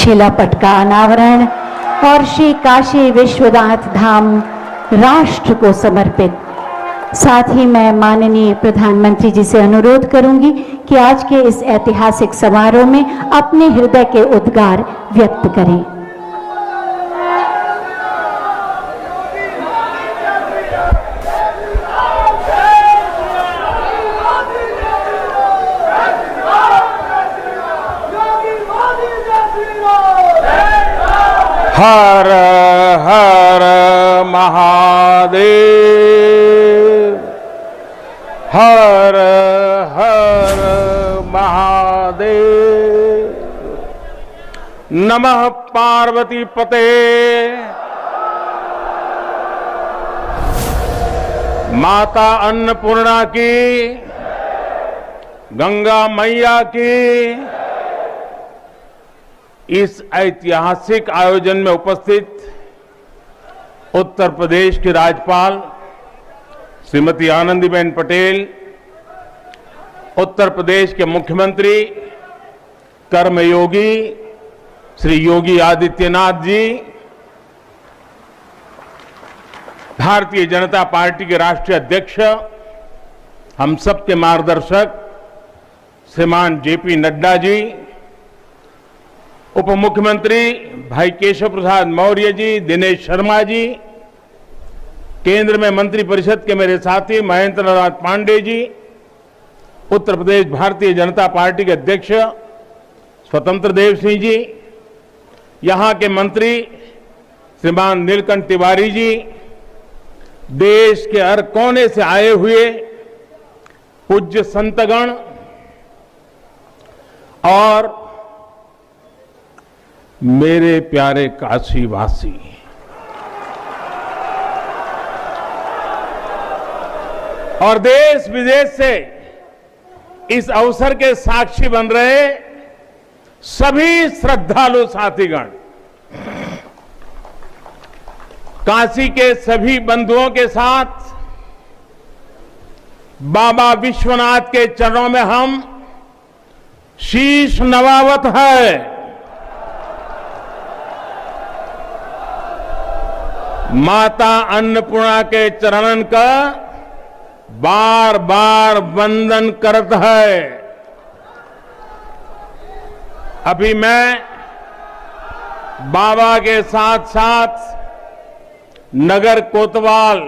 शिलापट का अनावरण और श्री काशी विश्वनाथ धाम राष्ट्र को समर्पित। साथ ही मैं माननीय प्रधानमंत्री जी से अनुरोध करूंगी कि आज के इस ऐतिहासिक समारोह में अपने हृदय के उद्गार व्यक्त करें। हर हर महादेव, हर हर महादेव। नमः पार्वती पते। माता अन्नपूर्णा की, गंगा मैया की। इस ऐतिहासिक आयोजन में उपस्थित उत्तर प्रदेश की राज्यपाल श्रीमती आनंदीबेन पटेल, उत्तर प्रदेश के मुख्यमंत्री कर्मयोगी श्री योगी आदित्यनाथ जी, भारतीय जनता पार्टी के राष्ट्रीय अध्यक्ष, हम सबके मार्गदर्शक श्रीमान जेपी नड्डा जी, उप मुख्यमंत्री भाई केशव प्रसाद मौर्य जी, दिनेश शर्मा जी, केंद्र में मंत्रिपरिषद के मेरे साथी महेंद्र नाथ पांडे जी, उत्तर प्रदेश भारतीय जनता पार्टी के अध्यक्ष स्वतंत्र देव सिंह जी, यहां के मंत्री श्रीमान नीलकंठ तिवारी जी, देश के हर कोने से आए हुए पूज्य संतगण और मेरे प्यारे काशीवासी, और देश विदेश से इस अवसर के साक्षी बन रहे सभी श्रद्धालु साथीगण, काशी के सभी बंधुओं के साथ बाबा विश्वनाथ के चरणों में हम शीश नवावत है। माता अन्नपूर्णा के चरणन का बार बार वंदन करत है। अभी मैं बाबा के साथ साथ नगर कोतवाल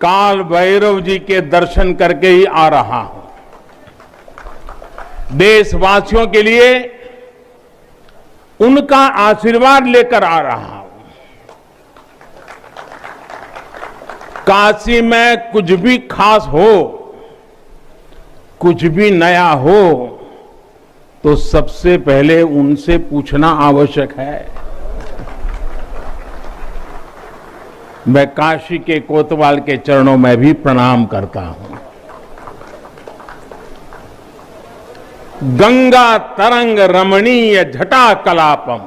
काल भैरव जी के दर्शन करके ही आ रहा हूं। देशवासियों के लिए उनका आशीर्वाद लेकर आ रहा हूं। काशी में कुछ भी खास हो, कुछ भी नया हो, तो सबसे पहले उनसे पूछना आवश्यक है। मैं काशी के कोतवाल के चरणों में भी प्रणाम करता हूं। गंगा तरंग रमणीय जटा कलापम,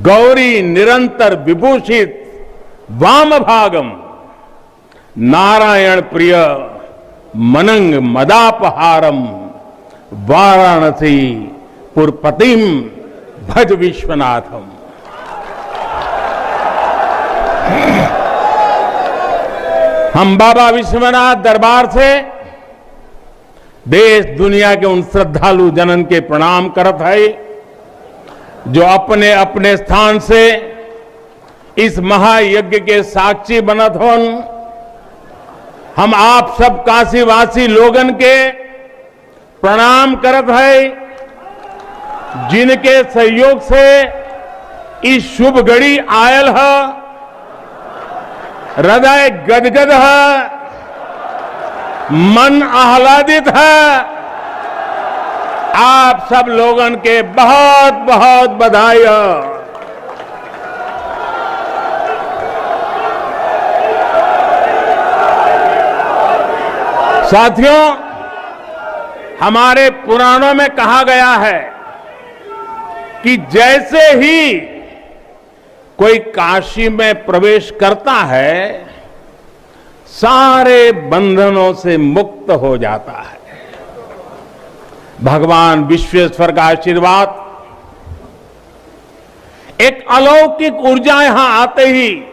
गौरी निरंतर विभूषित वाम भागम, नारायण प्रिय मनंग मदापहारम, वाराणसी पुरपतिम भज विश्वनाथम। हम बाबा विश्वनाथ दरबार से देश दुनिया के उन श्रद्धालु जनन के प्रणाम करत है जो अपने अपने स्थान से इस महायज्ञ के साक्षी बनत होन। हम आप सब काशीवासी लोगन के प्रणाम करत है, जिनके सहयोग से इस शुभ घड़ी आयल है। हृदय गदगद है, मन आह्लादित है। आप सब लोगन के बहुत बहुत बधाई है। साथियों, हमारे पुराणों में कहा गया है कि जैसे ही कोई काशी में प्रवेश करता है, सारे बंधनों से मुक्त हो जाता है। भगवान विश्वेश्वर का आशीर्वाद एक अलौकिक ऊर्जा यहां आते ही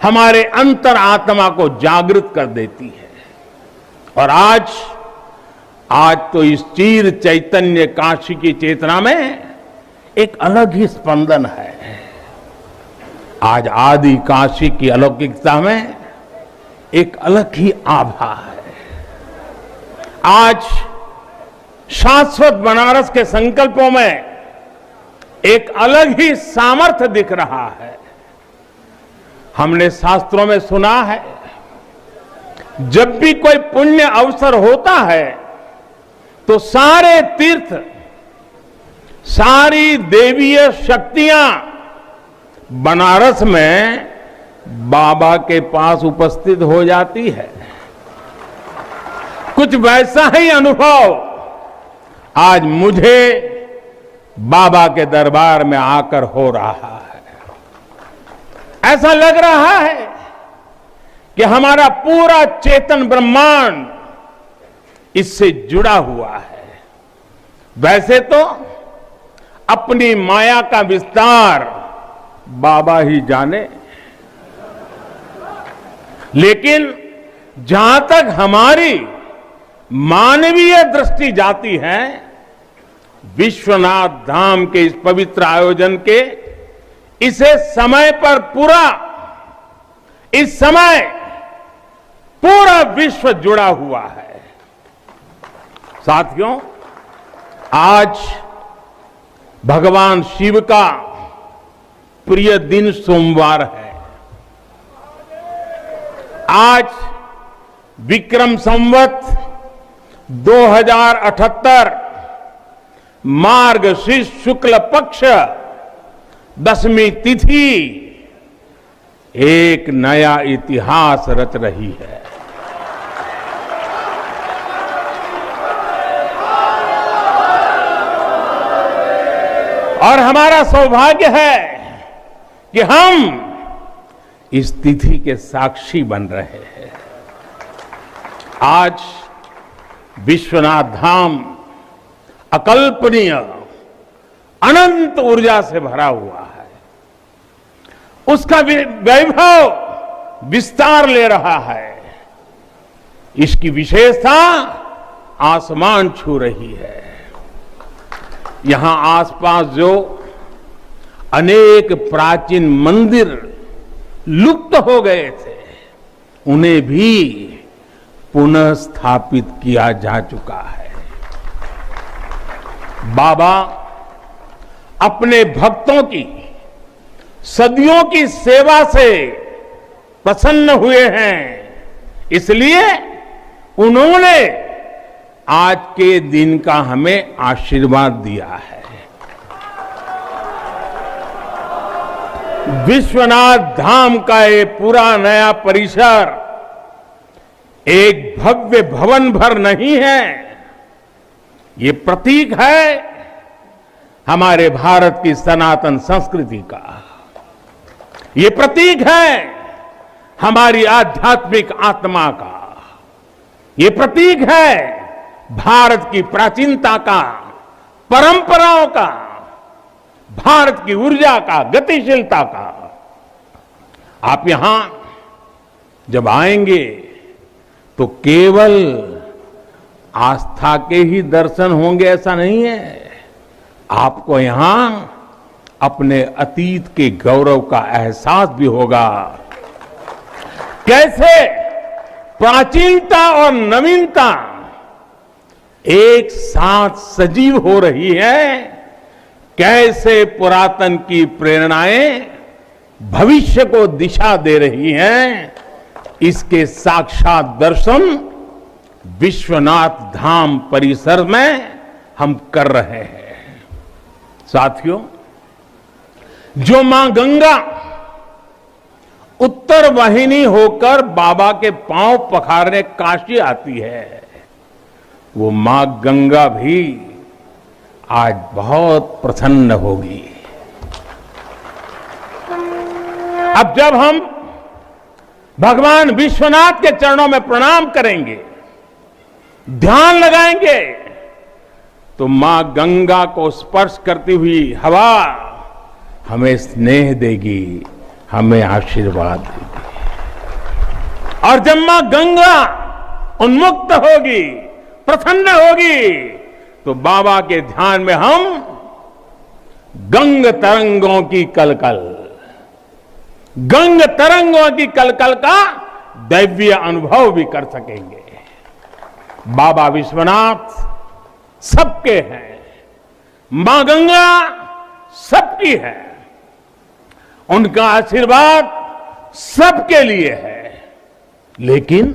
हमारे अंतर आत्मा को जागृत कर देती है। और आज तो इस चीर चैतन्य काशी की चेतना में एक अलग ही स्पंदन है। आज आदि काशी की अलौकिकता में एक अलग ही आभा है। आज शाश्वत बनारस के संकल्पों में एक अलग ही सामर्थ्य दिख रहा है। हमने शास्त्रों में सुना है, जब भी कोई पुण्य अवसर होता है तो सारे तीर्थ, सारी देवीय शक्तियां बनारस में बाबा के पास उपस्थित हो जाती है। कुछ वैसा ही अनुभव आज मुझे बाबा के दरबार में आकर हो रहा है। ऐसा लग रहा है कि हमारा पूरा चेतन ब्रह्मांड इससे जुड़ा हुआ है। वैसे तो अपनी माया का विस्तार बाबा ही जाने, लेकिन जहां तक हमारी मानवीय दृष्टि जाती है, विश्वनाथ धाम के इस पवित्र आयोजन के इसे समय पर इस समय पूरा विश्व जुड़ा हुआ है। साथियों, आज भगवान शिव का प्रिय दिन सोमवार है। आज विक्रम संवत 2078 मार्गशीर्ष शुक्ल पक्ष 10वीं तिथि एक नया इतिहास रच रही है। और हमारा सौभाग्य है कि हम इस तिथि के साक्षी बन रहे हैं। आज विश्वनाथ धाम अकल्पनीय अनंत ऊर्जा से भरा हुआ है। उसका वैभव विस्तार ले रहा है। इसकी विशेषता आसमान छू रही है। यहां आसपास जो अनेक प्राचीन मंदिर लुप्त हो गए थे, उन्हें भी पुनः स्थापित किया जा चुका है। बाबा अपने भक्तों की सदियों की सेवा से प्रसन्न हुए हैं, इसलिए उन्होंने आज के दिन का हमें आशीर्वाद दिया है। विश्वनाथ धाम का ये पूरा नया परिसर एक भव्य भवन भर नहीं है, ये प्रतीक है हमारे भारत की सनातन संस्कृति का। ये प्रतीक है हमारी आध्यात्मिक आत्मा का। ये प्रतीक है भारत की प्राचीनता का, परंपराओं का, भारत की ऊर्जा का, गतिशीलता का। आप यहां जब आएंगे तो केवल आस्था के ही दर्शन होंगे ऐसा नहीं है। आपको यहां अपने अतीत के गौरव का एहसास भी होगा। कैसे प्राचीनता और नवीनता एक साथ सजीव हो रही है, कैसे पुरातन की प्रेरणाएं भविष्य को दिशा दे रही हैं, इसके साक्षात दर्शन विश्वनाथ धाम परिसर में हम कर रहे हैं। साथियों, जो मां गंगा उत्तर वाहिनी होकर बाबा के पांव पखारने काशी आती है, वो मां गंगा भी आज बहुत प्रसन्न होगी। अब जब हम भगवान विश्वनाथ के चरणों में प्रणाम करेंगे, ध्यान लगाएंगे, तो मां गंगा को स्पर्श करती हुई हवा हमें स्नेह देगी, हमें आशीर्वाद देगी। और जब मां गंगा उन्मुक्त होगी, प्रसन्न होगी, तो बाबा के ध्यान में हम गंग तरंगों की कलकल, गंग तरंगों की कलकल का दैवीय अनुभव भी कर सकेंगे। बाबा विश्वनाथ सबके हैं, मां गंगा सबकी है, उनका आशीर्वाद सबके लिए है। लेकिन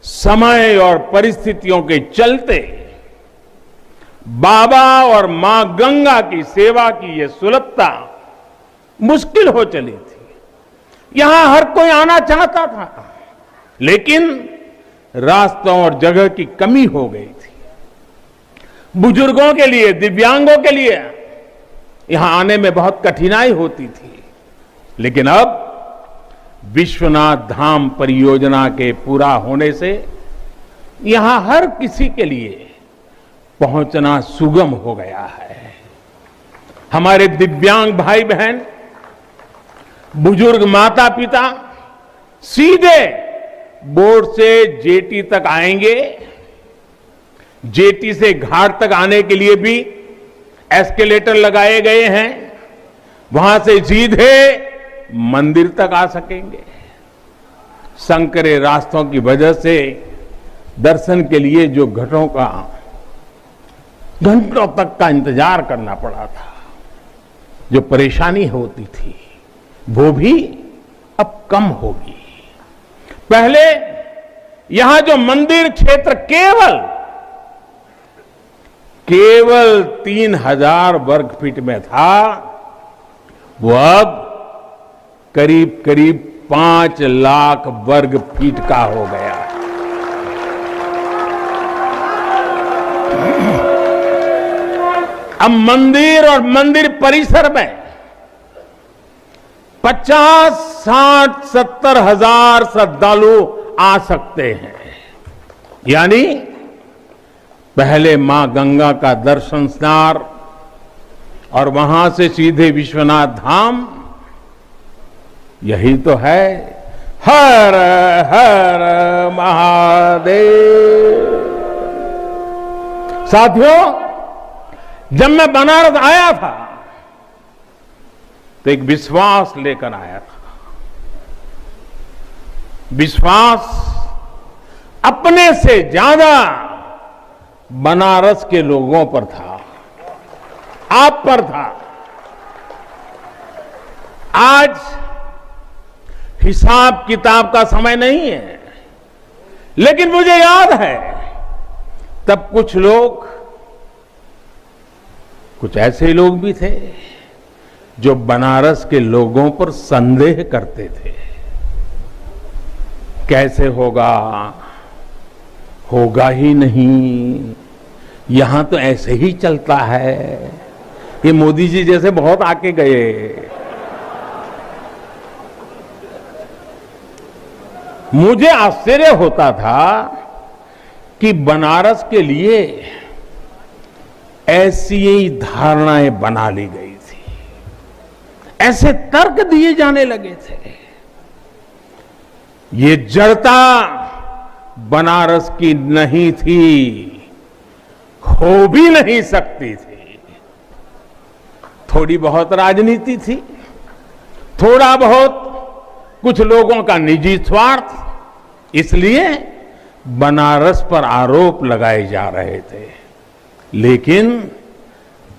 समय और परिस्थितियों के चलते बाबा और मां गंगा की सेवा की यह सुलभता मुश्किल हो चली थी। यहां हर कोई आना चाहता था, लेकिन रास्तों और जगह की कमी हो गई थी। बुजुर्गों के लिए, दिव्यांगों के लिए यहां आने में बहुत कठिनाई होती थी। लेकिन अब विश्वनाथ धाम परियोजना के पूरा होने से यहां हर किसी के लिए पहुंचना सुगम हो गया है। हमारे दिव्यांग भाई बहन, बुजुर्ग माता पिता सीधे बोर्ड से जेटी तक आएंगे। जेटी से घाट तक आने के लिए भी एस्केलेटर लगाए गए हैं, वहां से सीधे मंदिर तक आ सकेंगे। संकरे रास्तों की वजह से दर्शन के लिए जो घंटों तक का इंतजार करना पड़ा था, जो परेशानी होती थी, वो भी अब कम होगी। पहले यहां जो मंदिर क्षेत्र केवल 3000 वर्ग फीट में था, वो अब करीब करीब 5 लाख वर्ग फीट का हो गया है। अब मंदिर और मंदिर परिसर में 50, 60, 70 हजार श्रद्धालु आ सकते हैं। यानी पहले मां गंगा का दर्शन स्नान और वहां से सीधे विश्वनाथ धाम, यही तो है हर हर महादेव। साथियों, जब मैं बनारस आया था तो एक विश्वास लेकर आया था। विश्वास अपने से ज्यादा बनारस के लोगों पर था, आप पर था। आज हिसाब किताब का समय नहीं है, लेकिन मुझे याद है तब कुछ ऐसे लोग भी थे जो बनारस के लोगों पर संदेह करते थे। कैसे होगा ही नहीं, यहां तो ऐसे ही चलता है। ये मोदी जी जैसे बहुत आके गए। मुझे आश्चर्य होता था कि बनारस के लिए ऐसी ही धारणाएं बना ली गई थी, ऐसे तर्क दिए जाने लगे थे। ये जड़ता बनारस की नहीं थी, हो भी नहीं सकती थी। थोड़ी बहुत राजनीति थी, थोड़ा बहुत कुछ लोगों का निजी स्वार्थ, इसलिए बनारस पर आरोप लगाए जा रहे थे। लेकिन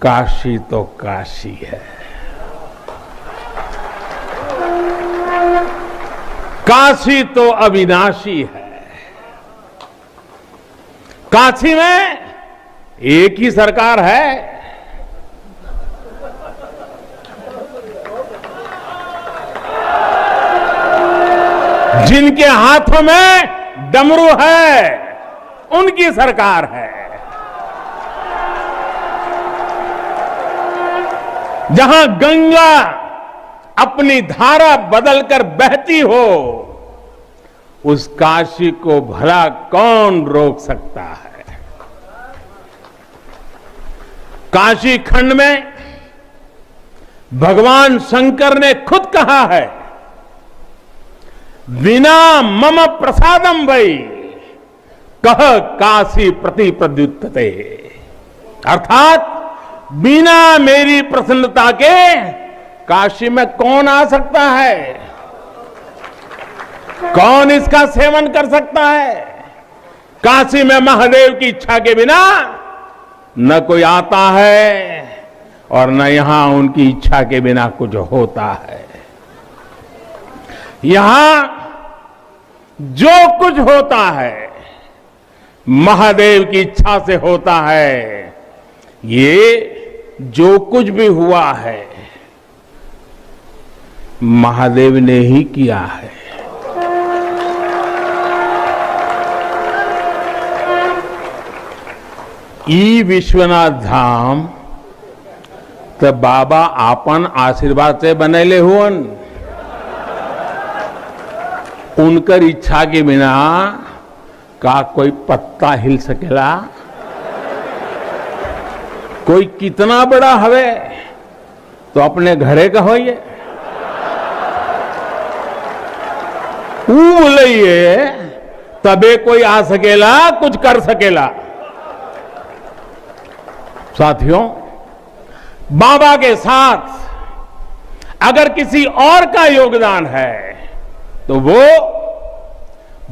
काशी तो काशी है, काशी तो अविनाशी है। काशी में एक ही सरकार है, जिनके हाथों में डमरू है, उनकी सरकार है। जहां गंगा अपनी धारा बदलकर बहती हो, उस काशी को भला कौन रोक सकता है। काशी खंड में भगवान शंकर ने खुद कहा है, विना मम प्रसादम वै कह काशी प्रति प्रद्युत्ते, अर्थात बिना मेरी प्रसन्नता के काशी में कौन आ सकता है, कौन इसका सेवन कर सकता है। काशी में महादेव की इच्छा के बिना न कोई आता है और न यहां उनकी इच्छा के बिना कुछ होता है। यहां जो कुछ होता है महादेव की इच्छा से होता है। ये जो कुछ भी हुआ है महादेव ने ही किया है। ई विश्वनाथ धाम तो बाबा आपन आशीर्वाद से बनेले हुअन, उनकर इच्छा के बिना का कोई पत्ता हिल सकेला। कोई कितना बड़ा हवे तो अपने घरे का होइए, बोलिए तबे कोई आ सकेला, कुछ कर सकेला। साथियों, बाबा के साथ अगर किसी और का योगदान है तो वो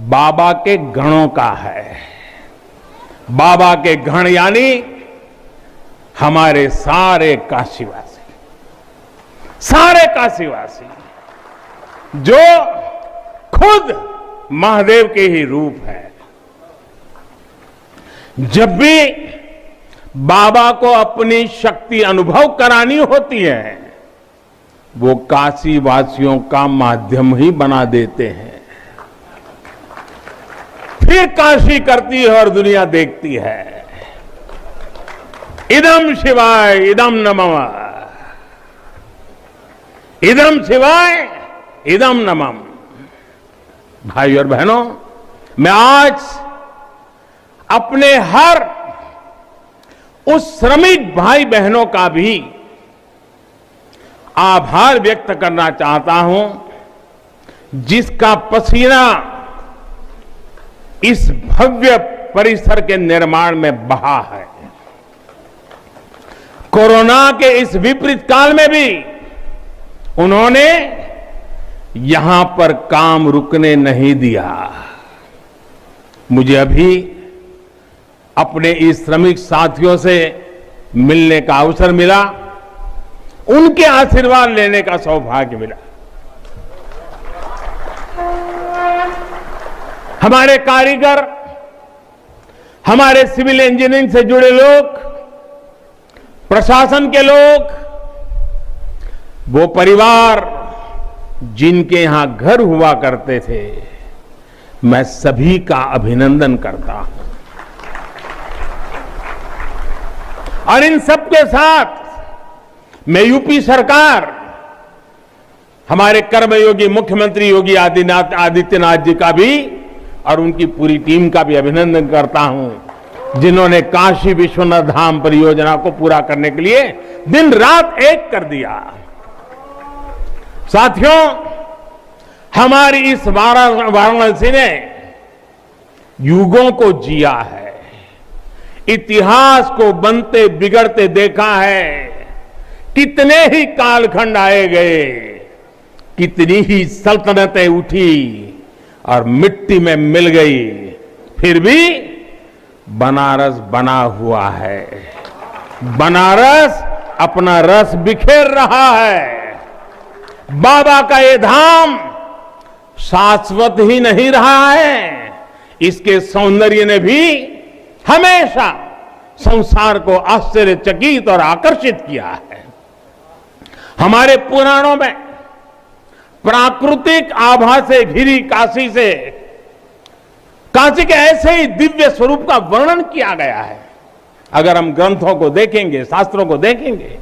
बाबा के गणों का है। बाबा के गण यानी हमारे सारे काशीवासी, सारे काशीवासी जो खुद महादेव के ही रूप है। जब भी बाबा को अपनी शक्ति अनुभव करानी होती है वो काशी वासियों का माध्यम ही बना देते हैं। फिर काशी करती है और दुनिया देखती है। इदम शिवाय इदम नमः, इदम शिवाय इदम नमः। भाई और बहनों, मैं आज अपने हर उस श्रमिक भाई बहनों का भी आभार व्यक्त करना चाहता हूं जिसका पसीना इस भव्य परिसर के निर्माण में बहा है। कोरोना के इस विपरीत काल में भी उन्होंने यहां पर काम रुकने नहीं दिया। मुझे अभी अपने इस श्रमिक साथियों से मिलने का अवसर मिला, उनके आशीर्वाद लेने का सौभाग्य मिला। हमारे कारीगर, हमारे सिविल इंजीनियरिंग से जुड़े लोग, प्रशासन के लोग, वो परिवार जिनके यहां घर हुआ करते थे, मैं सभी का अभिनंदन करता हूं। और इन सबके साथ मैं यूपी सरकार, हमारे कर्मयोगी मुख्यमंत्री योगी आदित्यनाथ जी का भी और उनकी पूरी टीम का भी अभिनंदन करता हूं, जिन्होंने काशी विश्वनाथ धाम परियोजना को पूरा करने के लिए दिन रात एक कर दिया। साथियों, हमारी इस वाराणसी ने युगों को जिया है, इतिहास को बनते बिगड़ते देखा है। कितने ही कालखंड आए गए, कितनी ही सल्तनतें उठी और मिट्टी में मिल गई, फिर भी बनारस बना हुआ है। बनारस अपना रस बिखेर रहा है। बाबा का ये धाम शाश्वत ही नहीं रहा है, इसके सौंदर्य ने भी हमेशा संसार को आश्चर्यचकित और आकर्षित किया है। हमारे पुराणों में प्राकृतिक आभा से घिरी काशी से, काशी के ऐसे ही दिव्य स्वरूप का वर्णन किया गया है। अगर हम ग्रंथों को देखेंगे, शास्त्रों को देखेंगे,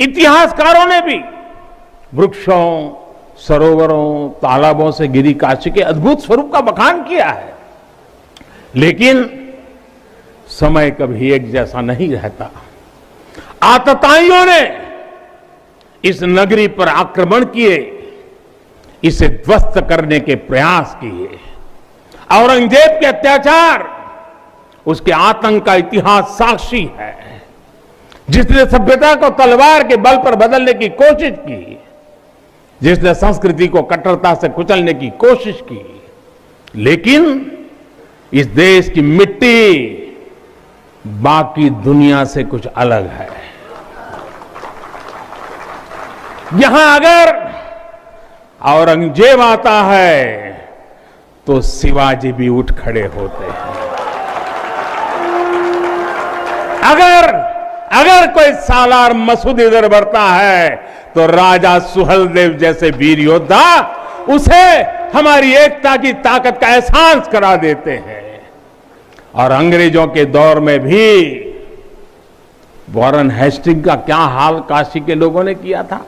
इतिहासकारों ने भी वृक्षों, सरोवरों, तालाबों से घिरी काशी के अद्भुत स्वरूप का बखान किया है। लेकिन समय कभी एक जैसा नहीं रहता। आतताइयों ने इस नगरी पर आक्रमण किए, इसे ध्वस्त करने के प्रयास किए। औरंगजेब के अत्याचार, उसके आतंक का इतिहास साक्षी है। जिसने सभ्यता को तलवार के बल पर बदलने की कोशिश की, जिसने संस्कृति को कट्टरता से कुचलने की कोशिश की, लेकिन इस देश की मिट्टी बाकी दुनिया से कुछ अलग है। यहां अगर औरंगजेब आता है तो शिवाजी भी उठ खड़े होते हैं। अगर कोई सालार मसूद इधर बढ़ता है तो राजा सुहेलदेव जैसे वीर योद्धा उसे हमारी एकता की ताकत का एहसास करा देते हैं। और अंग्रेजों के दौर में भी वॉरेन हेस्टिंग का क्या हाल काशी के लोगों ने किया था।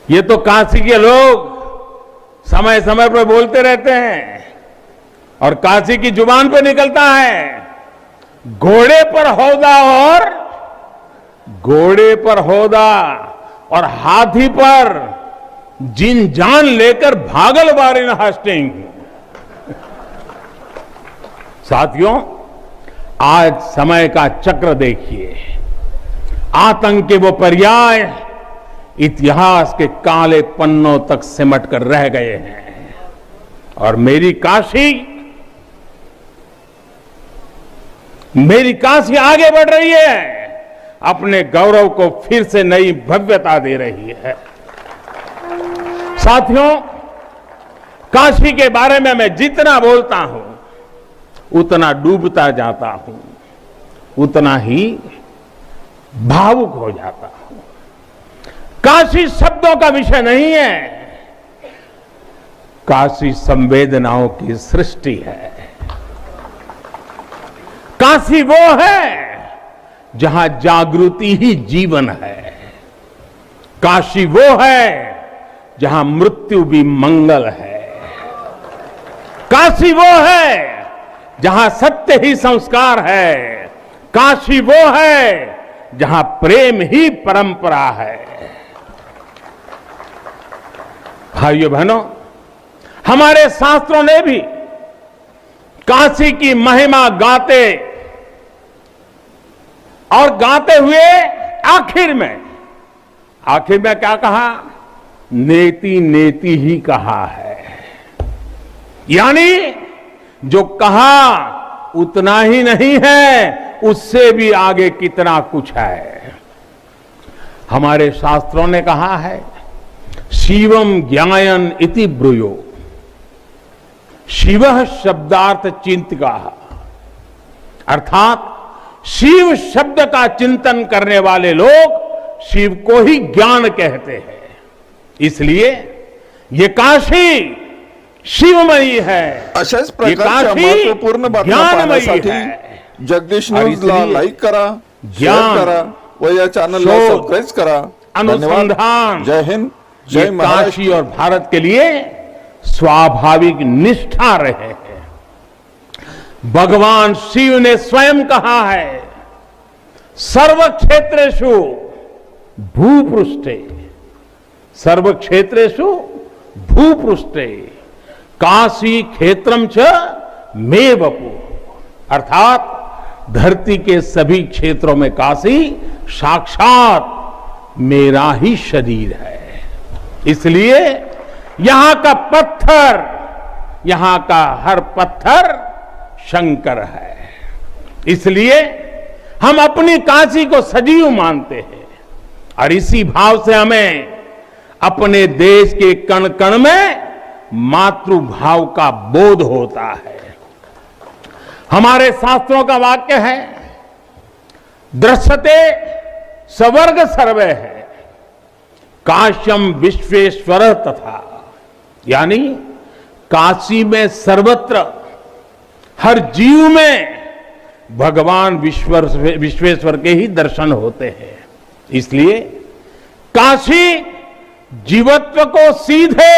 ये तो काशी के लोग समय समय पर बोलते रहते हैं और काशी की जुबान पर निकलता है, घोड़े पर हौदा और हाथी पर जिन जान लेकर भागल वॉरेन हेस्टिंग। साथियों, आज समय का चक्र देखिए, आतंक के वो पर्याय इतिहास के काले पन्नों तक सिमट कर रह गए हैं और मेरी काशी आगे बढ़ रही है, अपने गौरव को फिर से नई भव्यता दे रही है। साथियों, काशी के बारे में मैं जितना बोलता हूं उतना डूबता जाता हूं, उतना ही भावुक हो जाता हूं। काशी शब्दों का विषय नहीं है, काशी संवेदनाओं की सृष्टि है। काशी वो है जहां जागृति ही जीवन है। काशी वो है जहां मृत्यु भी मंगल है। काशी वो है जहां सत्य ही संस्कार है। काशी वो है जहां प्रेम ही परंपरा है। भाइयों बहनों, हमारे शास्त्रों ने भी काशी की महिमा गाते हुए आखिर में क्या कहा? नेति नेति ही कहा है। यानी जो कहा उतना ही नहीं है, उससे भी आगे कितना कुछ है। हमारे शास्त्रों ने कहा है, शिवम ज्ञायन इति ब्रूयो, शिव शब्दार्थ चिंतका, अर्थात शिव शब्द का चिंतन करने वाले लोग शिव को ही ज्ञान कहते हैं। इसलिए ये काशी शिवमयी है, अशाच प्रकारच्या महत्वपूर्ण बातम्या पाहण्यासाठी जगदीश न्यूजला लाईक करा, शेअर करा व या चॅनलला सबस्क्राइब करा। अनुसंधान, जय हिंद, जय महाराष्ट्र। काशी और भारत के लिए स्वाभाविक निष्ठा रहे हैं। भगवान शिव ने स्वयं कहा है, सर्व क्षेत्रेषु भूपृष्ठे, सर्व क्षेत्रेषु भूपृष्ठे काशी क्षेत्रम च मे वपु, अर्थात धरती के सभी क्षेत्रों में काशी साक्षात मेरा ही शरीर है। इसलिए यहां का पत्थर, यहां का हर पत्थर शंकर है। इसलिए हम अपनी काशी को सजीव मानते हैं और इसी भाव से हमें अपने देश के कण कण में मातृभाव का बोध होता है। हमारे शास्त्रों का वाक्य है, दृश्यते स्वर्ग सर्वे है, काश्यम विश्वेश्वर तथा, यानी काशी में सर्वत्र हर जीव में भगवान विश्वेश्वर के ही दर्शन होते हैं। इसलिए काशी जीवत्व को सीधे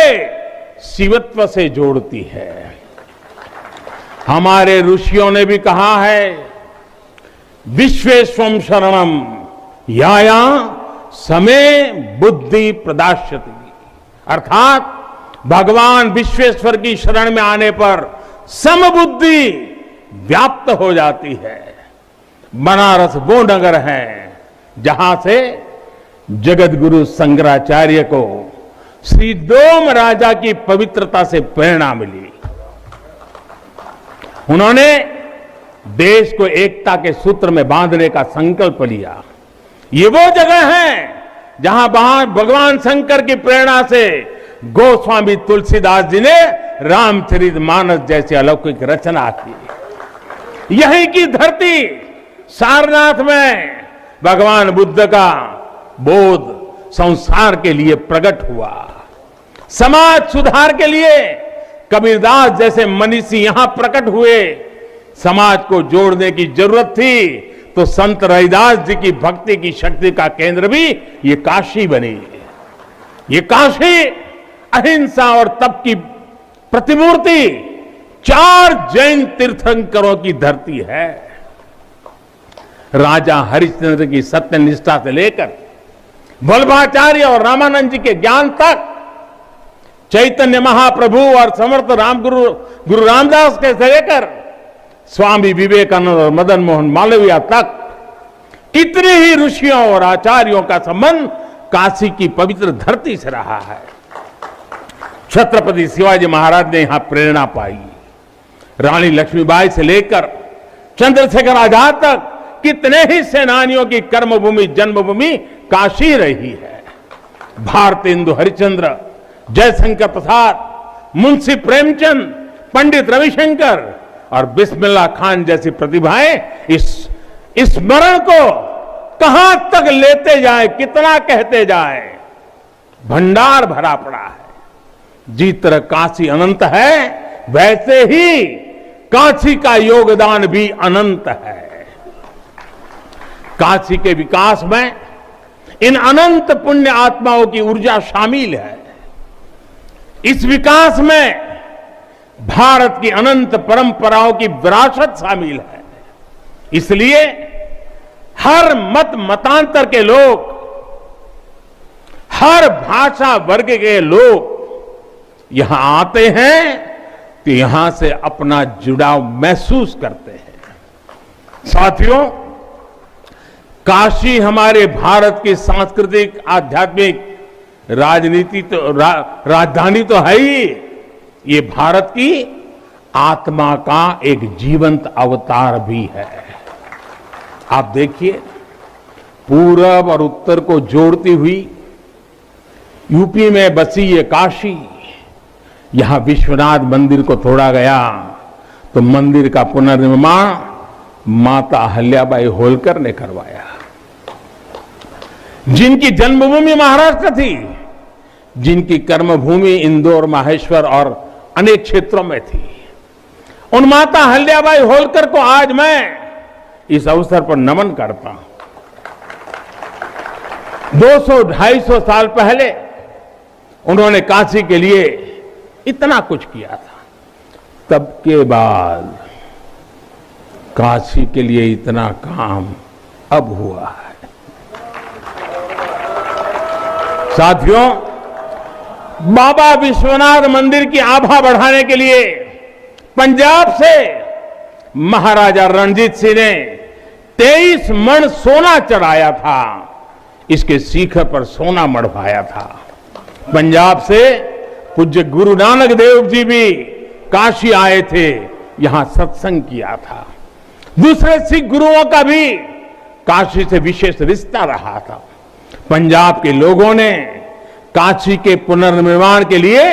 शिवत्व से जोड़ती है। हमारे ऋषियों ने भी कहा है, विश्वेश्वम शरणम याया समय बुद्धि प्रदास्यति, अर्थात भगवान विश्वेश्वर की शरण में आने पर समबुद्धि व्याप्त हो जाती है। बनारस वो नगर है जहां से जगत गुरु शंकराचार्य को श्री डोम राजा की पवित्रता से प्रेरणा मिली। उन्होंने देश को एकता के सूत्र में बांधने का संकल्प लिया। ये वो जगह है जहां भगवान शंकर की प्रेरणा से गोस्वामी तुलसीदास जी ने रामचरितमानस जैसी अलौकिक रचना की। यहीं की धरती सारनाथ में भगवान बुद्ध का बोध संसार के लिए प्रकट हुआ। समाज सुधार के लिए कबीरदास जैसे मनीषी यहां प्रकट हुए। समाज को जोड़ने की जरूरत थी तो संत रविदास जी की भक्ति की शक्ति का केंद्र भी ये काशी बनी। ये काशी अहिंसा और तप की प्रतिमूर्ति 4 जैन तीर्थंकरों की धरती है। राजा हरिश्चंद्र की सत्यनिष्ठा से लेकर वल्लभाचार्य और रामानंद जी के ज्ञान तक, चैतन्य महाप्रभु और समर्थ गुरु रामदास के से लेकर स्वामी विवेकानंद और मदन मोहन मालवीय तक कितने ही ऋषियों और आचार्यों का संबंध काशी की पवित्र धरती से रहा है। छत्रपति शिवाजी महाराज ने यहां प्रेरणा पाई। रानी लक्ष्मीबाई से लेकर चंद्रशेखर आजाद तक कितने ही सेनानियों की कर्मभूमि जन्मभूमि काशी रही है। भारतेंदु हरिश्चंद्र, जयशंकर प्रसाद, मुंशी प्रेमचंद, पंडित रविशंकर और बिस्मिल्लाह खान जैसी प्रतिभाएं इस स्मरण को कहां तक लेते जाए, कितना कहते जाए, भंडार भरा पड़ा है। जिस तरह काशी अनंत है वैसे ही काशी का योगदान भी अनंत है। काशी के विकास में इन अनंत पुण्य आत्माओं की ऊर्जा शामिल है। इस विकास में भारत की अनंत परंपराओं की विरासत शामिल है। इसलिए हर मत मतांतर के लोग, हर भाषा वर्ग के लोग यहां आते हैं तो यहां से अपना जुड़ाव महसूस करते हैं। साथियों, काशी हमारे भारत की सांस्कृतिक आध्यात्मिक राजनीति तो राजधानी तो है ही, ये भारत की आत्मा का एक जीवंत अवतार भी है। आप देखिए, पूरब और उत्तर को जोड़ती हुई यूपी में बसी ये काशी, यहां विश्वनाथ मंदिर को तोड़ा गया तो मंदिर का पुनर्निर्माण माता अहल्याबाई होलकर ने करवाया। जिनकी जन्मभूमि महाराष्ट्र थी, जिनकी कर्मभूमि इंदौर, माहेश्वर और अनेक क्षेत्रों में थी, उन माता अहल्याबाई होलकर को आज मैं इस अवसर पर नमन करता हूं। 200-250 साल पहले उन्होंने काशी के लिए इतना कुछ किया था, तब के बाद काशी के लिए इतना काम अब हुआ है। साथियों, बाबा विश्वनाथ मंदिर की आभा बढ़ाने के लिए पंजाब से महाराजा रणजीत सिंह ने 23 मण सोना चढ़ाया था। इसके शिखर पर सोना मढ़वाया था। पंजाब से पूज्य गुरु नानक देव जी भी काशी आए थे, यहां सत्संग किया था। दूसरे सिख गुरुओं का भी काशी से विशेष रिश्ता रहा था। पंजाब के लोगों ने काशी के पुनर्निर्माण के लिए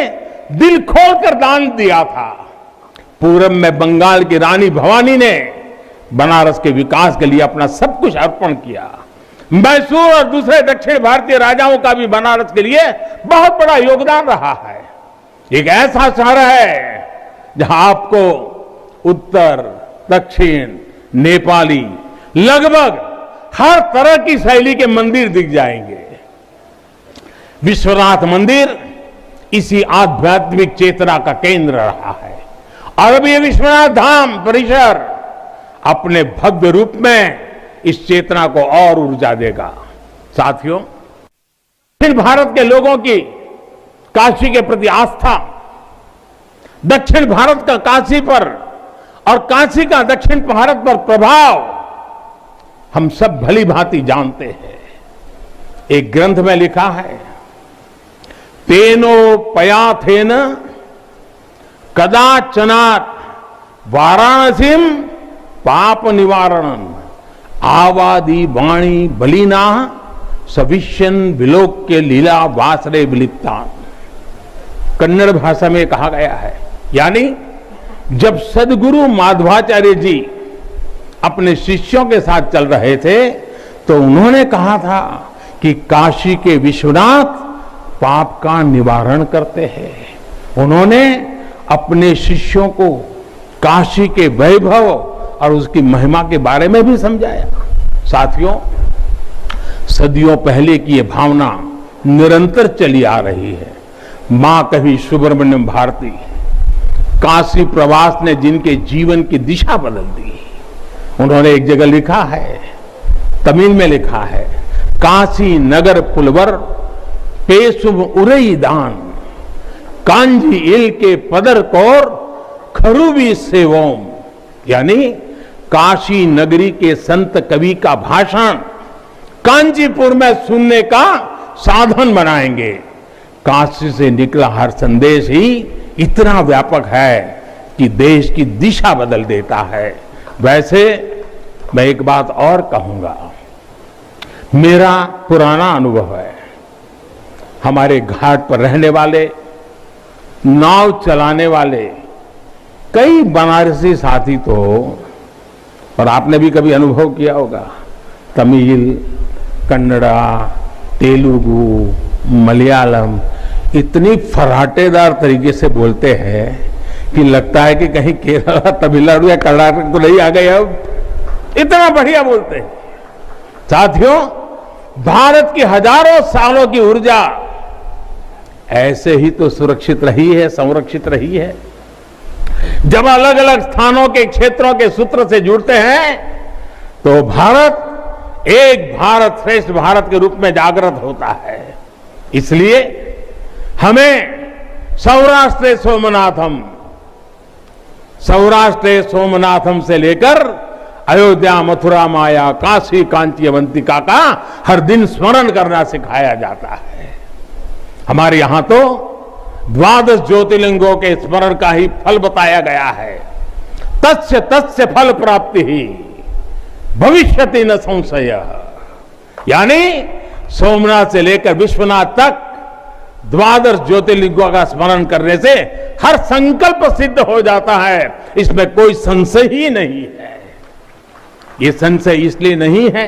दिल खोलकर दान दिया था। पूरब में बंगाल की रानी भवानी ने बनारस के विकास के लिए अपना सब कुछ अर्पण किया। मैसूर और दूसरे दक्षिण भारतीय राजाओं का भी बनारस के लिए बहुत बड़ा योगदान रहा है। एक ऐसा शहर है जहां आपको उत्तर, दक्षिण, नेपाली, लगभग हर तरह की शैली के मंदिर दिख जाएंगे। विश्वनाथ मंदिर इसी आध्यात्मिक चेतना का केंद्र रहा है और अब ये विश्वनाथ धाम परिसर अपने भव्य रूप में इस चेतना को और ऊर्जा देगा। साथियों, दक्षिण भारत के लोगों की काशी के प्रति आस्था, दक्षिण भारत का काशी पर और काशी का दक्षिण भारत पर प्रभाव हम सब भली भांति जानते हैं। एक ग्रंथ में लिखा है, तेनो पयाथेन कदाचनात् वाराणसीम पाप निवारणं आवादी वाणी बलिना सविष्यन विलोक्य लीला वासरे विलिप्ता। कन्नड़ भाषा में कहा गया है, यानी जब सदगुरु माधवाचार्य जी अपने शिष्यों के साथ चल रहे थे तो उन्होंने कहा था कि काशी के विश्वनाथ पाप का निवारण करते हैं। उन्होंने अपने शिष्यों को काशी के वैभव और उसकी महिमा के बारे में भी समझाया। साथियों, सदियों पहले की ये भावना निरंतर चली आ रही है। मां कवि सुब्रमण्यम भारती, काशी प्रवास ने जिनके जीवन की दिशा बदल दी, उन्होंने एक जगह लिखा है, तमिल में लिखा है, काशी नगर पुलवर पेशुभ उरई दान कांजी इल के पदर कौर खरूबी सेवोम। यानी काशी नगरी के संत कवि का भाषण कांचीपुर में सुनने का साधन बनाएंगे। काशी से निकला हर संदेश ही इतना व्यापक है कि देश की दिशा बदल देता है। वैसे मैं एक बात और कहूंगा, मेरा पुराना अनुभव है, हमारे घाट पर रहने वाले, नाव चलाने वाले कई बनारसी साथी तो, और आपने भी कभी अनुभव किया होगा, तमिल, कन्नड़ा, तेलुगु, मलयालम इतनी फराटेदार तरीके से बोलते हैं कि लगता है कि कहीं केरला, तमिलनाडु या कर्नाटक तो नहीं आ गए। अब इतना बढ़िया बोलते हैं। साथियों, भारत की हजारों सालों की ऊर्जा ऐसे ही तो सुरक्षित रही है, संरक्षित रही है। जब अलग अलग स्थानों के क्षेत्रों के सूत्र से जुड़ते हैं तो भारत एक भारत श्रेष्ठ भारत के रूप में जागृत होता है। इसलिए हमें सौराष्ट्र सोमनाथम से लेकर अयोध्या, मथुरा, माया, काशी, कांची, अवंतिका का हर दिन स्मरण करना सिखाया जाता है। हमारे यहां तो 12 ज्योतिर्लिंगों के स्मरण का ही फल बताया गया है। तस्य तस्य फल प्राप्ति ही भविष्यति न संशय। यानी सोमनाथ से लेकर विश्वनाथ तक 12 ज्योतिर्लिंगों का स्मरण करने से हर संकल्प सिद्ध हो जाता है, इसमें कोई संशय ही नहीं है। ये संशय इसलिए नहीं है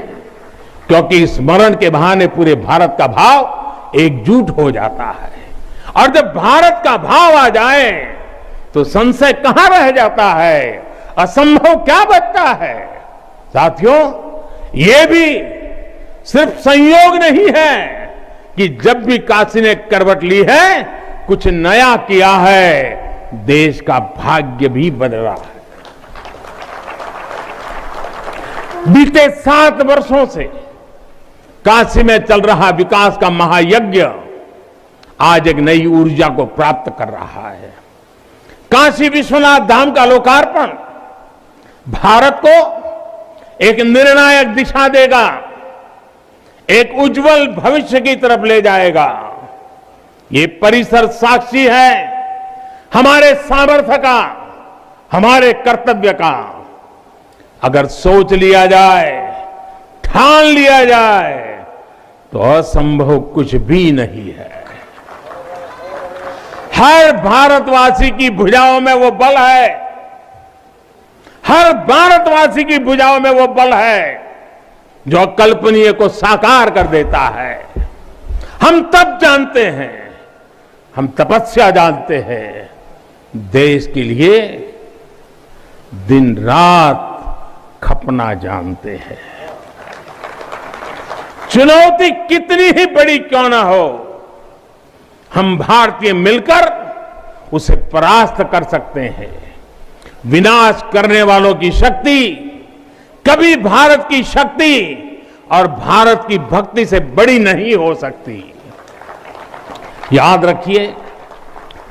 क्योंकि स्मरण के बहाने पूरे भारत का भाव एकजुट हो जाता है, और जब भारत का भाव आ जाए तो संशय कहां रह जाता है, असंभव क्या बचता है। साथियों, ये भी सिर्फ संयोग नहीं है कि जब भी काशी ने करवट ली है, कुछ नया किया है, देश का भाग्य भी बदला है। बीते 7 वर्षों से काशी में चल रहा विकास का महायज्ञ आज एक नई ऊर्जा को प्राप्त कर रहा है। काशी विश्वनाथ धाम का लोकार्पण भारत को एक निर्णायक दिशा देगा, एक उज्जवल भविष्य की तरफ ले जाएगा। ये परिसर साक्षी है हमारे सामर्थ्य का, हमारे कर्तव्य का। अगर सोच लिया जाए, ठान लिया जाए तो असंभव कुछ भी नहीं है। हर भारतवासी की भुजाओं में वो बल है, हर भारतवासी की भुजाओं में वो बल है जो अकल्पनीय को साकार कर देता है। हम तप जानते हैं, हम तपस्या जानते हैं, देश के लिए दिन रात खपना जानते हैं। चुनौती कितनी ही बड़ी क्यों ना हो, हम भारतीय मिलकर उसे परास्त कर सकते हैं। विनाश करने वालों की शक्ति कभी भारत की शक्ति और भारत की भक्ति से बड़ी नहीं हो सकती। याद रखिए,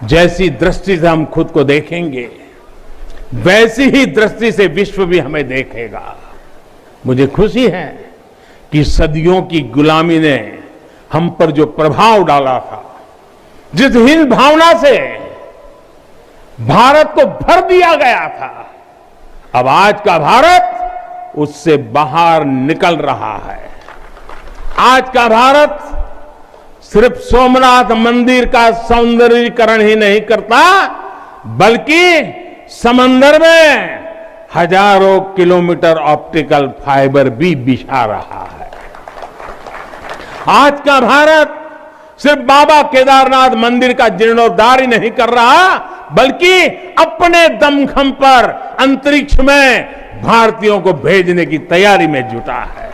जैसी दृष्टि से हम खुद को देखेंगे, वैसी ही दृष्टि से विश्व भी हमें देखेगा। मुझे खुशी है कि सदियों की गुलामी ने हम पर जो प्रभाव डाला था, जिस हीन भावना से भारत को भर दिया गया था, अब आज का भारत उससे बाहर निकल रहा है। आज का भारत सिर्फ सोमनाथ मंदिर का सौंदर्यीकरण ही नहीं करता, बल्कि समंदर में हजारों किलोमीटर ऑप्टिकल फाइबर भी बिछा रहा है। आज का भारत सिर्फ बाबा केदारनाथ मंदिर का जीर्णोद्धार ही नहीं कर रहा, बल्कि अपने दमखम पर अंतरिक्ष में भारतीयों को भेजने की तैयारी में जुटा है।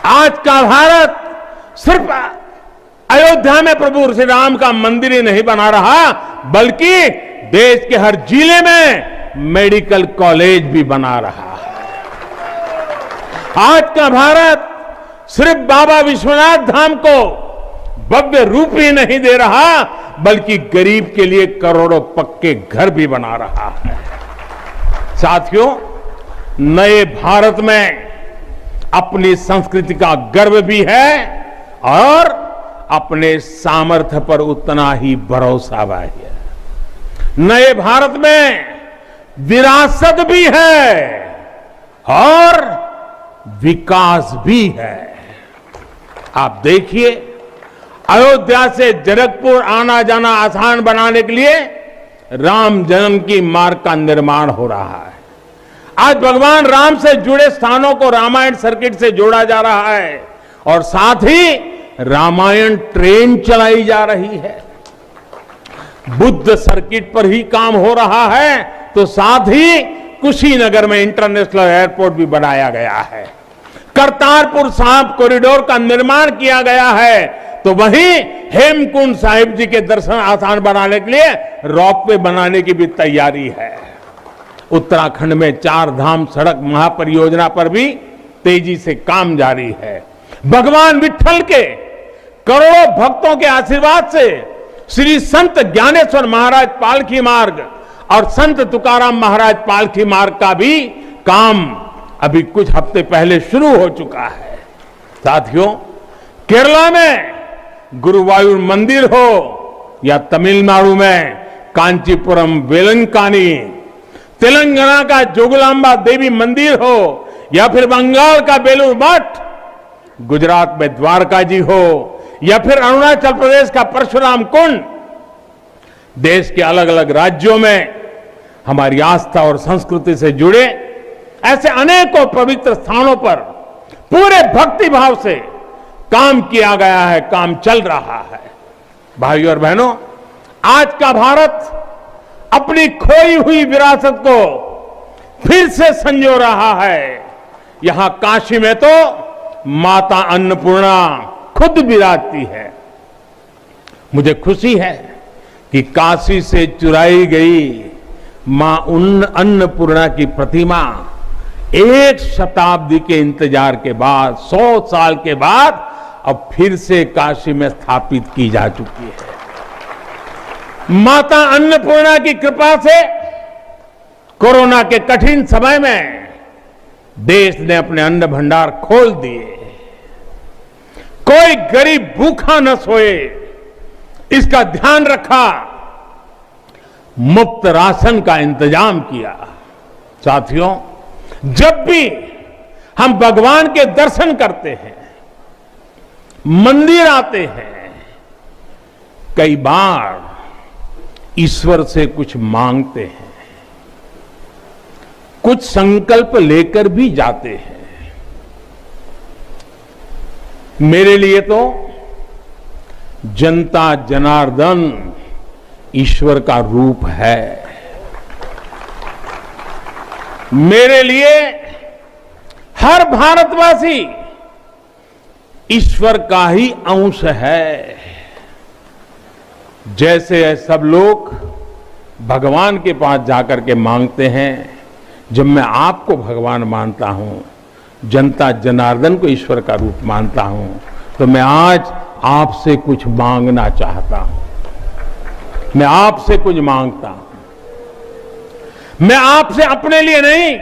आज का भारत सिर्फ अयोध्या में प्रभु श्री राम का मंदिर ही नहीं बना रहा, बल्कि देश के हर जिले में मेडिकल कॉलेज भी बना रहा है। आज का भारत सिर्फ बाबा विश्वनाथ धाम को भव्य रूप ही नहीं दे रहा, बल्कि गरीब के लिए करोड़ों पक्के घर भी बना रहा है। साथियों, नए भारत में अपनी संस्कृति का गर्व भी है और अपने सामर्थ्य पर उतना ही भरोसा भी है। नए भारत में विरासत भी है और विकास भी है। आप देखिए, अयोध्या से जनकपुर आना जाना आसान बनाने के लिए राम जन्म की मार्ग का निर्माण हो रहा है। आज भगवान राम से जुड़े स्थानों को रामायण सर्किट से जोड़ा जा रहा है और साथ ही रामायण ट्रेन चलाई जा रही है। बुद्ध सर्किट पर ही काम हो रहा है, तो साथ ही कुशीनगर में इंटरनेशनल एयरपोर्ट भी बनाया गया है। करतारपुर साहिब कॉरिडोर का निर्माण किया गया है, तो वहीं हेमकुंड साहिब जी के दर्शन आसान बनाने के लिए रोपवे बनाने की भी तैयारी है। उत्तराखंड में 4 धाम सड़क महापरियोजना पर भी तेजी से काम जारी है। भगवान विट्ठल के करोड़ों भक्तों के आशीर्वाद से श्री संत ज्ञानेश्वर महाराज पालकी मार्ग और संत तुकाराम महाराज पालकी मार्ग का भी काम अभी कुछ हफ्ते पहले शुरू हो चुका है। साथियों, केरला में गुरुवायूर मंदिर हो या तमिलनाडु में कांचीपुरम वेलंकानी, तेलंगाना का जोगलांबा देवी मंदिर हो या फिर बंगाल का बेलूर मठ, गुजरात में द्वारका जी हो या फिर अरुणाचल प्रदेश का परशुराम कुंड, देश के अलग अलग राज्यों में हमारी आस्था और संस्कृति से जुड़े ऐसे अनेकों पवित्र स्थानों पर पूरे भक्ति भाव से काम किया गया है, काम चल रहा है। भाइयों और बहनों, आज का भारत अपनी खोई हुई विरासत को फिर से संजो रहा है। यहां काशी में तो माता अन्नपूर्णा खुद विराजती है। मुझे खुशी है कि काशी से चुराई गई मां अन्नपूर्णा की प्रतिमा 1 शताब्दी के इंतजार के बाद, 100 साल के बाद अब फिर से काशी में स्थापित की जा चुकी है। माता अन्नपूर्णा की कृपा से कोरोना के कठिन समय में देश ने अपने अन्न भंडार खोल दिए। कोई गरीब भूखा न सोए, इसका ध्यान रखा। मुफ्त राशन का इंतजाम किया। साथियों, जब भी हम भगवान के दर्शन करते हैं, मंदिर आते हैं, कई बार ईश्वर से कुछ मांगते हैं, कुछ संकल्प लेकर भी जाते हैं। मेरे लिए तो जनता जनार्दन ईश्वर का रूप है। मेरे लिए हर भारतवासी ईश्वर का ही अंश है। जैसे सब लोग भगवान के पास जाकर के मांगते हैं, जब मैं आपको भगवान मानता हूं, जनता जनार्दन को ईश्वर का रूप मानता हूं, तो मैं आज आपसे कुछ मांगना चाहता हूं। मैं आपसे कुछ मांगता हूं। मैं आपसे अपने लिए नहीं,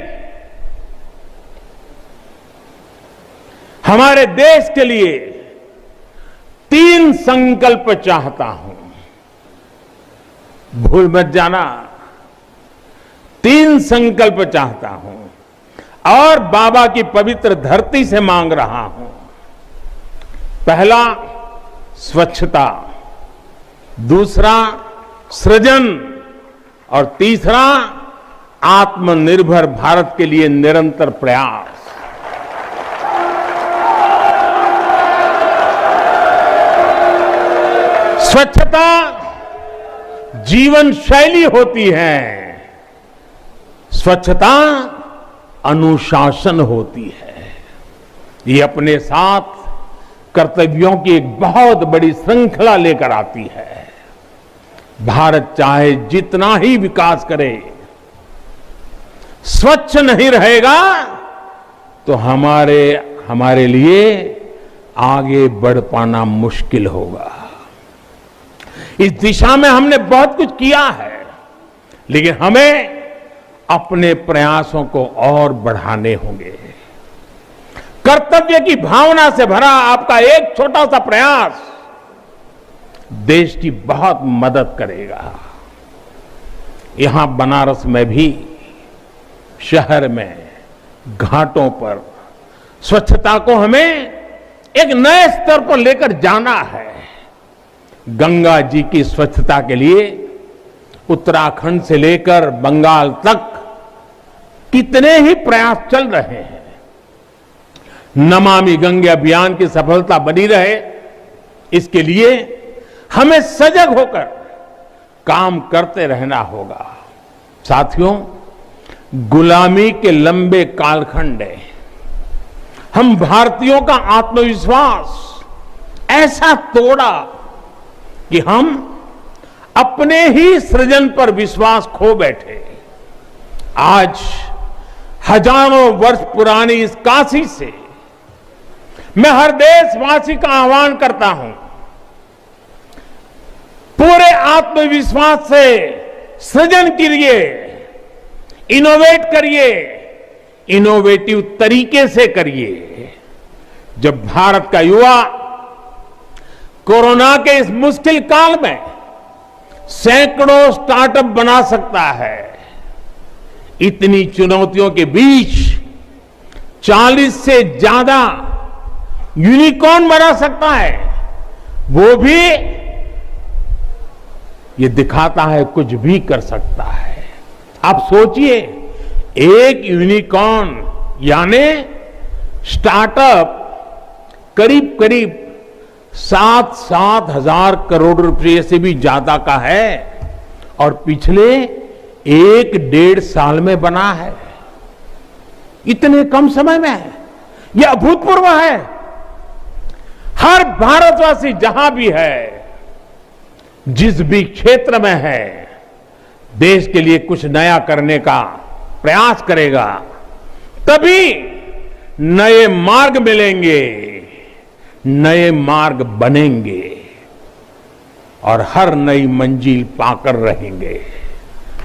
हमारे देश के लिए 3 संकल्प चाहता हूं। भूल मत जाना, 3 संकल्प चाहता हूं और बाबा की पवित्र धरती से मांग रहा हूं। पहला, स्वच्छता, दूसरा सृजन और तीसरा आत्मनिर्भर भारत के लिए निरंतर प्रयास। स्वच्छता जीवन शैली होती है, स्वच्छता अनुशासन होती है। ये अपने साथ कर्तव्यों की एक बहुत बड़ी श्रृंखला लेकर आती है। भारत चाहे जितना ही विकास करे, स्वच्छ नहीं रहेगा तो हमारे लिए आगे बढ़ पाना मुश्किल होगा। इस दिशा में हमने बहुत कुछ किया है, लेकिन हमें अपने प्रयासों को और बढ़ाने होंगे। कर्तव्य की भावना से भरा आपका एक छोटा सा प्रयास देश की बहुत मदद करेगा। यहां बनारस में भी, शहर में, घाटों पर स्वच्छता को हमें एक नए स्तर पर लेकर जाना है। गंगा जी की स्वच्छता के लिए उत्तराखंड से लेकर बंगाल तक कितने ही प्रयास चल रहे हैं। नमामि गंगे अभियान की सफलता बनी रहे, इसके लिए हमें सजग होकर काम करते रहना होगा। साथियों, गुलामी के लंबे कालखंड है, हम भारतीयों का आत्मविश्वास ऐसा तोड़ा कि हम अपने ही सृजन पर विश्वास खो बैठे। आज हजारों वर्ष पुरानी इस काशी से मैं हर देशवासी का आह्वान करता हूं, पूरे आत्मविश्वास से सृजन करिए, इनोवेट करिए, इनोवेटिव तरीके से करिए। जब भारत का युवा कोरोना के इस मुश्किल काल में सैकड़ों स्टार्टअप बना सकता है, इतनी चुनौतियों के बीच 40 से ज्यादा यूनिकॉर्न बना सकता है, वो भी ये दिखाता है कुछ भी कर सकता है। आप सोचिए, एक यूनिकॉर्न यानी स्टार्टअप करीब करीब 7-7 हजार करोड़ रुपए से भी ज्यादा का है और पिछले 1-1.5 साल में बना है। इतने कम समय में है, यह अभूतपूर्व है। हर भारतवासी जहां भी है, जिस भी क्षेत्र में है, देश के लिए कुछ नया करने का प्रयास करेगा, तभी नए मार्ग मिलेंगे, नए मार्ग बनेंगे और हर नई मंजिल पाकर रहेंगे।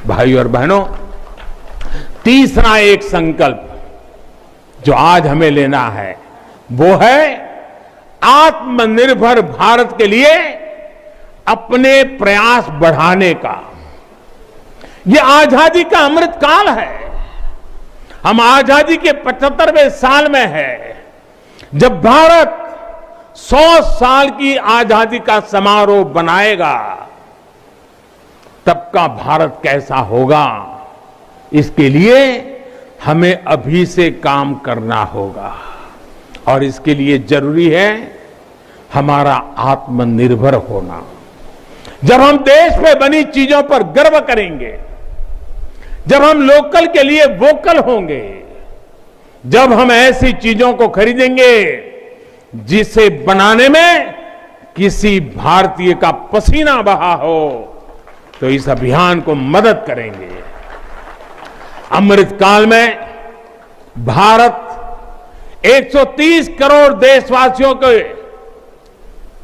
भाइयों और बहनों, तीसरा एक संकल्प जो आज हमें लेना है वो है आत्मनिर्भर भारत के लिए अपने प्रयास बढ़ाने का। ये आजादी का अमृत काल है। हम आजादी के 75वें साल में है, जब भारत 100 साल की आजादी का समारोह बनाएगा, तब का भारत कैसा होगा, इसके लिए हमें अभी से काम करना होगा। और इसके लिए जरूरी है हमारा आत्मनिर्भर होना। जब हम देश में बनी चीजों पर गर्व करेंगे, जब हम लोकल के लिए वोकल होंगे, जब हम ऐसी चीजों को खरीदेंगे जिसे बनाने में किसी भारतीय का पसीना बहा हो, तो इस अभियान को मदद करेंगे। अमृत काल में भारत 130 करोड़ देशवासियों के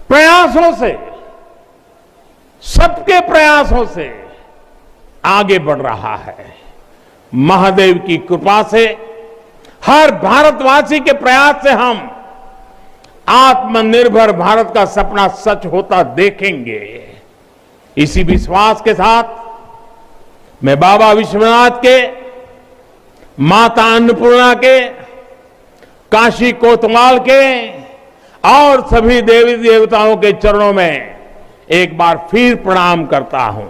प्रयासों से, सबके प्रयासों से आगे बढ़ रहा है। महादेव की कृपा से, हर भारतवासी के प्रयास से हम आत्मनिर्भर भारत का सपना सच होता देखेंगे। इसी विश्वास के साथ मैं बाबा विश्वनाथ के, माता अन्नपूर्णा के, काशी कोतवाल के और सभी देवी देवताओं के चरणों में एक बार फिर प्रणाम करता हूं।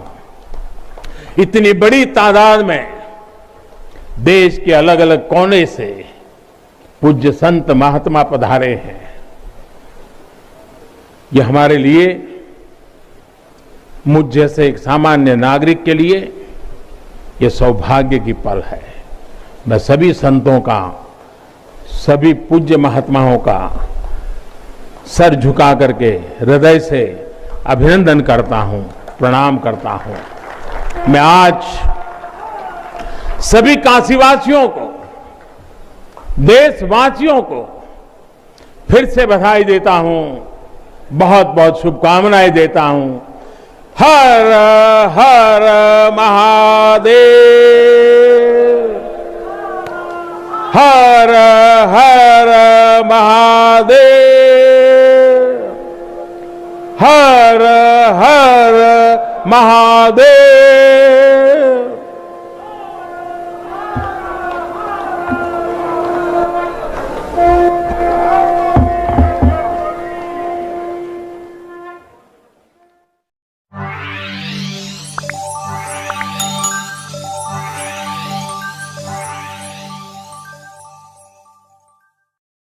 इतनी बड़ी तादाद में देश के अलग अलग कोने से पूज्य संत महात्मा पधारे हैं। यह हमारे लिए, मुझ जैसे एक सामान्य नागरिक के लिए यह सौभाग्य की पल है। मैं सभी संतों का, सभी पूज्य महात्माओं का सर झुका करके हृदय से अभिनंदन करता हूं, प्रणाम करता हूं। मैं आज सभी काशीवासियों को, देशवासियों को फिर से बधाई देता हूं, बहुत बहुत शुभकामनाएं देता हूं। हर हर महादेव, हर हर महादेव, हर हर महादेव।